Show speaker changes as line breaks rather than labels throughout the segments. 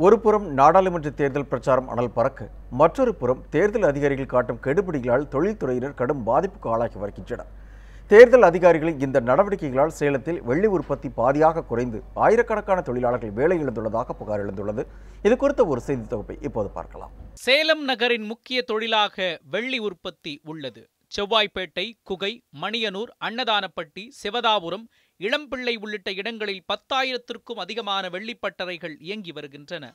ஒருபுறம் நாடாளுமன்ற தேர்தல் பிரச்சாரம் அனல் பறக்க, மற்றொரு புறம் தேர்தல் அதிகாரிகள் காட்டும் கெடுபிடிகளால் தொழில்துறையினர் கடும் பாதிப்புக்கு ஆளாகி வருகின்றனர். தேர்தல் அதிகாரிகளின் இந்த நடவடிக்கைகளால் சேலத்தில் வெள்ளி உற்பத்தி பாதியாக குறைந்து ஆயிரக்கணக்கான தொழிலாளர்கள் வேலை இழந்துள்ளதாக புகார் எழுந்துள்ளது. இது குறித்த ஒரு செய்தி தொகுப்பை இப்போது பார்க்கலாம்.
சேலம் நகரின் முக்கிய தொழிலாக வெள்ளி உற்பத்தி உள்ளது. செவ்வாய்ப்பேட்டை, குகை, மணியனூர், அன்னதானப்பட்டி, சிவதாபுரம், இளம்பிள்ளை உள்ளிட்ட இடங்களில் 10,000த்திற்கும் அதிகமான வெள்ளிப்பட்டறைகள் இயங்கி வருகின்றன.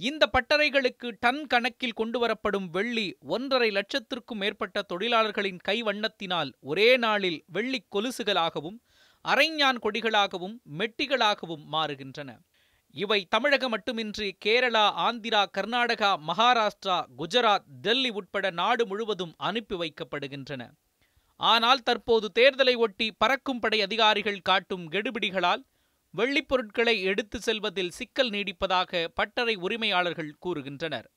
இந்த பட்டறைகளுக்கு டன் கணக்கில் கொண்டுவரப்படும் வெள்ளி 1,50,000 லட்சத்திற்கும் மேற்பட்ட தொழிலாளர்களின் கைவண்ணத்தினால் ஒரே நாளில் வெள்ளி கொலுசுகளாகவும், அரைஞான் கொடிகளாகவும், மெட்டிகளாகவும் மாறுகின்றன. இவை தமிழகம் மட்டுமின்றி கேரளா, ஆந்திரா, கர்நாடகா, மகாராஷ்டிரா, குஜராத், டெல்லி உட்பட நாடு முழுவதும் அனுப்பி வைக்கப்படுகின்றன. ஆனால் தற்போது தேர்தலை ஒட்டி பறக்கும் படை அதிகாரிகள் காட்டும் கெடுபிடிகளால் வெள்ளிப் பொருட்களை எடுத்து செல்வதில் சிக்கல் நீடிப்பதாக பட்டறை உரிமையாளர்கள் கூறுகின்றனர்.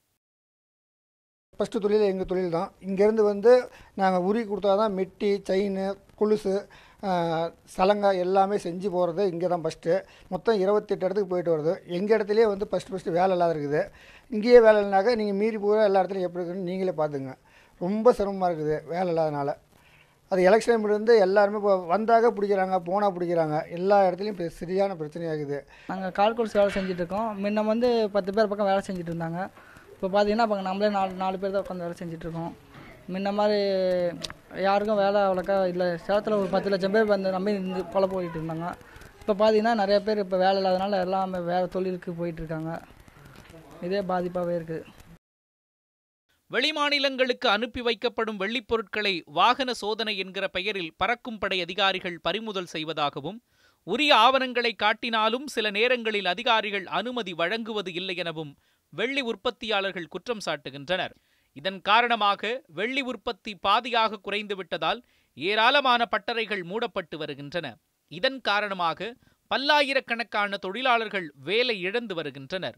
ஃபஸ்ட்டு தொழில் எங்கள் தொழில் தான். இங்கேருந்து நாங்கள் உரி கொடுத்தா தான் மெட்டி, செயின், கொலுசு, சலங்கா எல்லாமே செஞ்சு போகிறது இங்கே தான் ஃபஸ்ட்டு. மொத்தம் 28 இடத்துக்கு போயிட்டு வருது. எங்கள் இடத்துலையே ஃபஸ்ட்டு வேலை இல்லாத இருக்குது. இங்கேயே வேலை இல்லைனாக்கா நீங்கள் மீறி போகிற எல்லா இடத்துலையும் எப்படி இருக்குன்னு நீங்களே பார்த்துங்க. ரொம்ப சிரமமாக இருக்குது வேலை இல்லாதனால. அது எலெக்ஷன் இருந்து எல்லாருமே இப்போ வந்தாக பிடிக்கிறாங்க, போனால் பிடிக்கிறாங்க. எல்லா இடத்துலையும் சரியான பிரச்சனையாகுது.
நாங்கள் கால்குலஸ் வேலை செஞ்சுட்ருக்கோம். முன்ன 10 பேர் பக்கம் வேலை செஞ்சுட்டு இருந்தாங்க. இப்போ பார்த்தீங்கன்னா இப்போ நம்மளே 4 பேர் தான் உட்காந்து வேலை செஞ்சிட்ருக்கோம். முன்ன மாதிரி யாருக்கும் வேலை அவ்வளோக்கா இல்லை. சேலத்தில் ஒரு 10 லட்சம் பேர் நம்பி இருந்து கொலை போயிட்டு இருந்தாங்க. இப்போ பார்த்தீங்கன்னா நிறைய பேர் இப்போ வேலை இல்லாதனால எல்லாமே வேறு தொழிலுக்கு போயிட்டுருக்காங்க. இதே பாதிப்பாகவே இருக்குது.
வெளிமாநிலங்களுக்கு அனுப்பி வைக்கப்படும் வெள்ளிப் பொருட்களை வாகன சோதனை என்கிற பெயரில் பறக்கும் படை அதிகாரிகள் பறிமுதல் செய்வதாகவும், உரிய ஆவணங்களை காட்டினாலும் சில நேரங்களில் அதிகாரிகள் அனுமதி வழங்குவது இல்லை எனவும் வெள்ளி உற்பத்தியாளர்கள் குற்றம் சாட்டுகின்றனர். இதன் காரணமாக வெள்ளி உற்பத்தி பாதியாக குறைந்துவிட்டதால் ஏராளமான பட்டறைகள் மூடப்பட்டு வருகின்றன. இதன் காரணமாக பல்லாயிரக்கணக்கான தொழிலாளர்கள் வேலை இழந்து வருகின்றனர்.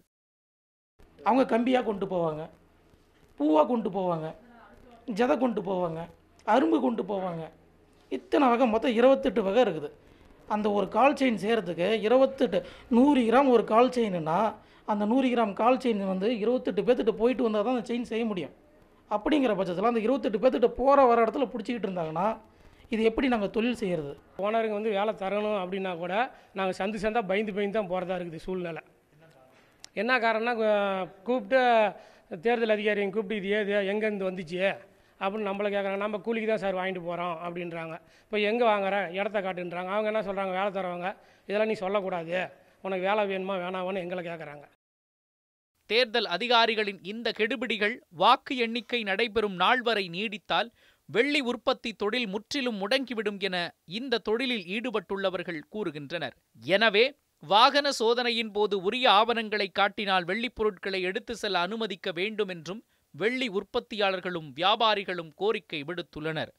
அவங்க கம்பியாக கொண்டு போவாங்க, பூவாக கொண்டு போவாங்க, ஜதை கொண்டு போவாங்க, அரும்பு கொண்டு போவாங்க. இத்தனை வகை, மொத்தம் 28 வகை இருக்குது. அந்த ஒரு கால் செயின் செய்கிறதுக்கு 28 100 கிராம் ஒரு கால் செயின்னா அந்த 100 கிராம் கால் செயின் 28 பேர்த்திட்ட போயிட்டு வந்தால் தான் அந்த செயின் செய்ய முடியும். அப்படிங்கிற பட்சத்தில் அந்த 28 பேர்த்திட்ட போகிற வர இடத்துல பிடிச்சிக்கிட்டு இருந்தாங்கன்னா இது எப்படி நாங்கள் தொழில் செய்கிறது?
ஓனருங்க வேலை தரணும் அப்படின்னா கூட நாங்கள் சந்தாக பயந்து தான் போகிறதா இருக்குது சூழ்நிலை. என்ன காரணம்னா, கூப்பிட்டு தேர்தல் அதிகாரிங்க கூப்பிட்டு இது ஏது எங்கேருந்து வந்துச்சு அப்படின்னு நம்மளை கேட்குறாங்க. நம்ம கூலிக்கு தான் சார் வாங்கிட்டு போகிறோம் அப்படின்றாங்க. இப்போ எங்கே வாங்குற இடத்த காட்டுன்றாங்க. அவங்க என்ன சொல்கிறாங்க, வேலை தரவங்க இதெல்லாம் நீ சொல்லக்கூடாது, உனக்கு வேலை வேணுமா வேணாமான்னு எங்களை கேட்குறாங்க.
தேர்தல் அதிகாரிகளின் இந்த கெடுபிடிகள் வாக்கு எண்ணிக்கை நடைபெறும் நாள் வரை நீடித்தால் வெள்ளி உற்பத்தி தொழில் முற்றிலும் முடங்கிவிடும் என இந்த தொழிலில் ஈடுபட்டுள்ளவர்கள் கூறுகின்றனர். எனவே வாகன சோதனையின் போது உரிய ஆவணங்களை காட்டினால் வெள்ளிப் பொருட்களை எடுத்து செல்ல அனுமதிக்க வேண்டும் என்றும் வெள்ளி உற்பத்தியாளர்களும் வியாபாரிகளும் கோரிக்கை விடுத்துள்ளனர்.